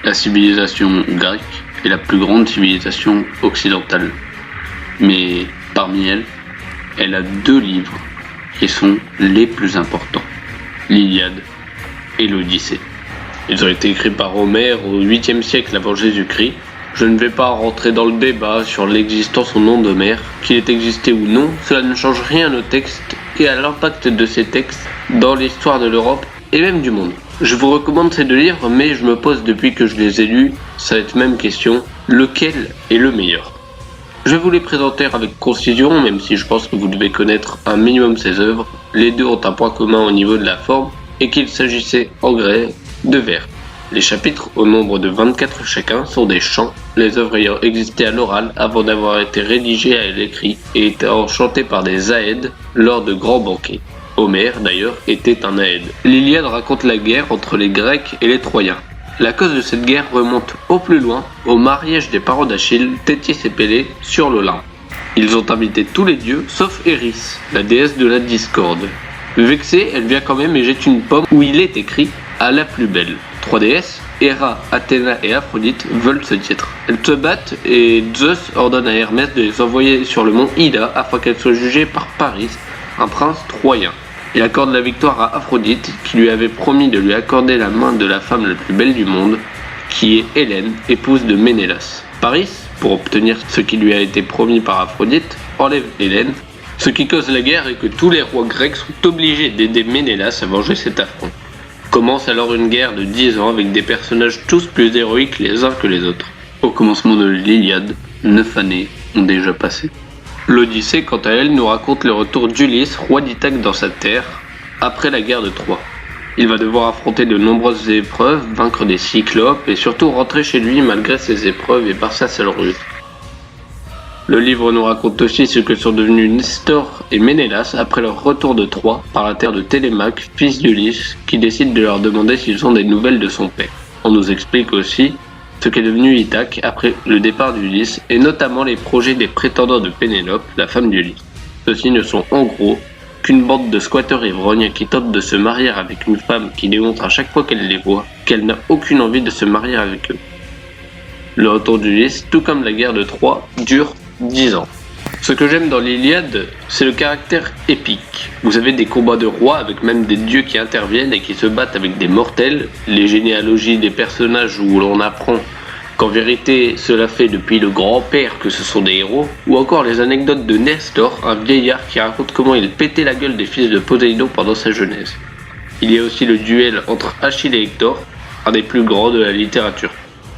La civilisation grecque est la plus grande civilisation occidentale. Mais parmi elles, elle a 2 livres qui sont les plus importants, l'Iliade et l'Odyssée. Ils ont été écrits par Homère au 8e siècle avant Jésus-Christ. Je ne vais pas rentrer dans le débat sur l'existence ou non d'Homère, qu'il ait existé ou non, cela ne change rien aux textes et à l'impact de ces textes dans l'histoire de l'Europe et même du monde. Je vous recommande ces 2 livres, mais je me pose depuis que je les ai lus cette même question, lequel est le meilleur ? Je vais vous les présenter avec concision, même si je pense que vous devez connaître un minimum ces œuvres. Les 2 ont un point commun au niveau de la forme, et qu'il s'agissait en grec de vers. Les chapitres, au nombre de 24 chacun, sont des chants, les œuvres ayant existé à l'oral avant d'avoir été rédigées à l'écrit et étant chantées par des aèdes lors de grands banquets. Homère, d'ailleurs, était un aède. L'Iliade raconte la guerre entre les Grecs et les Troyens. La cause de cette guerre remonte au plus loin, au mariage des parents d'Achille, Thétis et Pélée, sur l'Olympe. Ils ont invité tous les dieux, sauf Eris, la déesse de la discorde. Vexée, elle vient quand même et jette une pomme où il est écrit « à la plus belle ». 3 déesses, Héra, Athéna et Aphrodite, veulent ce titre. Elles se battent et Zeus ordonne à Hermès de les envoyer sur le mont Ida afin qu'elles soient jugées par Paris, un prince troyen. Il accorde la victoire à Aphrodite, qui lui avait promis de lui accorder la main de la femme la plus belle du monde, qui est Hélène, épouse de Ménélas. Paris, pour obtenir ce qui lui a été promis par Aphrodite, enlève Hélène, ce qui cause la guerre et que tous les rois grecs sont obligés d'aider Ménélas à venger cet affront. Commence alors une guerre de 10 ans avec des personnages tous plus héroïques les uns que les autres. Au commencement de l'Iliade, 9 années ont déjà passé. L'Odyssée, quant à elle, nous raconte le retour d'Ulysse, roi d'Ithaque dans sa terre, après la guerre de Troie. Il va devoir affronter de nombreuses épreuves, vaincre des cyclopes et surtout rentrer chez lui malgré ses épreuves et par sa seule ruse. Le livre nous raconte aussi ce que sont devenus Nestor et Ménélas après leur retour de Troie par la terre de Télémaque, fils d'Ulysse, qui décide de leur demander s'ils ont des nouvelles de son père. On nous explique aussi ce qu'est devenu Ithaque après le départ d'Ulysse et notamment les projets des prétendants de Pénélope, la femme d'Ulysse. Ceux-ci ne sont en gros qu'une bande de squatteurs ivrognes qui tentent de se marier avec une femme qui démontre à chaque fois qu'elle les voit qu'elle n'a aucune envie de se marier avec eux. Le retour d'Ulysse, tout comme la guerre de Troie, dure 10 ans. Ce que j'aime dans l'Iliade, c'est le caractère épique. Vous avez des combats de rois avec même des dieux qui interviennent et qui se battent avec des mortels, les généalogies des personnages où l'on apprend qu'en vérité cela fait depuis le grand-père que ce sont des héros, ou encore les anecdotes de Nestor, un vieillard qui raconte comment il pétait la gueule des fils de Poséidon pendant sa jeunesse. Il y a aussi le duel entre Achille et Hector, un des plus grands de la littérature.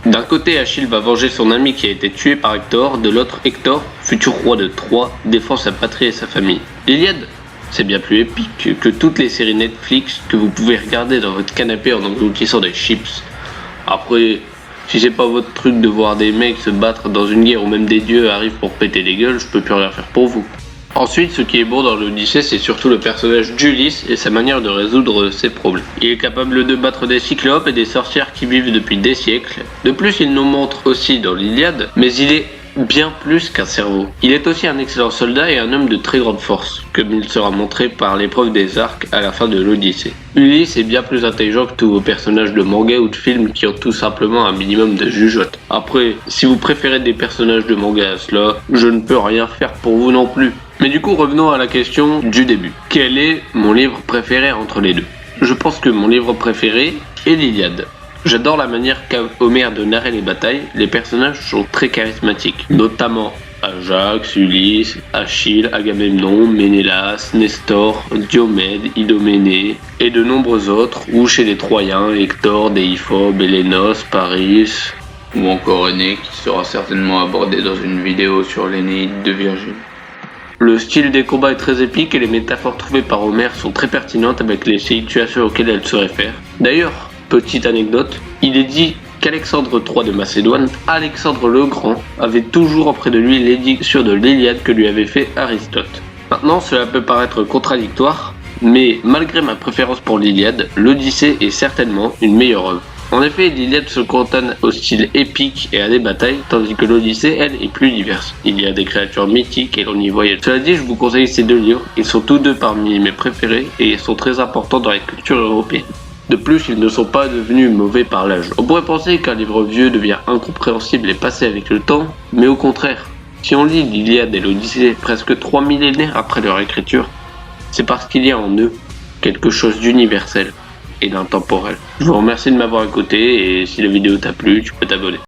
D'un côté, Achille va venger son ami qui a été tué par Hector, de l'autre, Hector, futur roi de Troie, défend sa patrie et sa famille. L'Iliade, c'est bien plus épique que toutes les séries Netflix que vous pouvez regarder dans votre canapé en engloutissant des chips. Après, si c'est pas votre truc de voir des mecs se battre dans une guerre ou même des dieux arrivent pour péter des gueules, je peux plus rien faire pour vous. Ensuite, ce qui est beau dans l'Odyssée, c'est surtout le personnage d'Ulysse et sa manière de résoudre ses problèmes. Il est capable de battre des cyclopes et des sorcières qui vivent depuis des siècles. De plus, il nous montre aussi dans l'Iliade, mais il est bien plus qu'un cerveau. Il est aussi un excellent soldat et un homme de très grande force, comme il sera montré par l'épreuve des arcs à la fin de l'Odyssée. Ulysse est bien plus intelligent que tous vos personnages de manga ou de film qui ont tout simplement un minimum de jugeote. Après, si vous préférez des personnages de manga à cela, je ne peux rien faire pour vous non plus. Mais du coup, revenons à la question du début. Quel est mon livre préféré entre les deux ? Je pense que mon livre préféré est l'Iliade. J'adore la manière qu'a Homère de narrer les batailles, les personnages sont très charismatiques, notamment Ajax, Ulysse, Achille, Agamemnon, Ménélas, Nestor, Diomède, Idoménée et de nombreux autres, ou chez les Troyens, Hector, Déiphobe, Hélénos, Paris, ou encore Énée qui sera certainement abordé dans une vidéo sur l'Énéide de Virgile. Le style des combats est très épique et les métaphores trouvées par Homère sont très pertinentes avec les situations auxquelles elles se réfèrent. D'ailleurs, petite anecdote, il est dit qu'Alexandre III de Macédoine, Alexandre le Grand, avait toujours auprès de lui l'édition de l'Iliade que lui avait fait Aristote. Maintenant, cela peut paraître contradictoire, mais malgré ma préférence pour l'Iliade, l'Odyssée est certainement une meilleure œuvre. En effet, l'Iliade se cantonne au style épique et à des batailles, tandis que l'Odyssée, elle, est plus diverse. Il y a des créatures mythiques et l'on y voyage. Cela dit, je vous conseille ces 2 livres, ils sont tous 2 parmi mes préférés et ils sont très importants dans la culture européenne. De plus, ils ne sont pas devenus mauvais par l'âge. On pourrait penser qu'un livre vieux devient incompréhensible et passé avec le temps, mais au contraire. Si on lit l'Iliade et l'Odyssée presque 3 millénaires après leur écriture, c'est parce qu'il y a en eux quelque chose d'universel et d'intemporel. Je vous remercie de m'avoir écouté et si la vidéo t'a plu, tu peux t'abonner.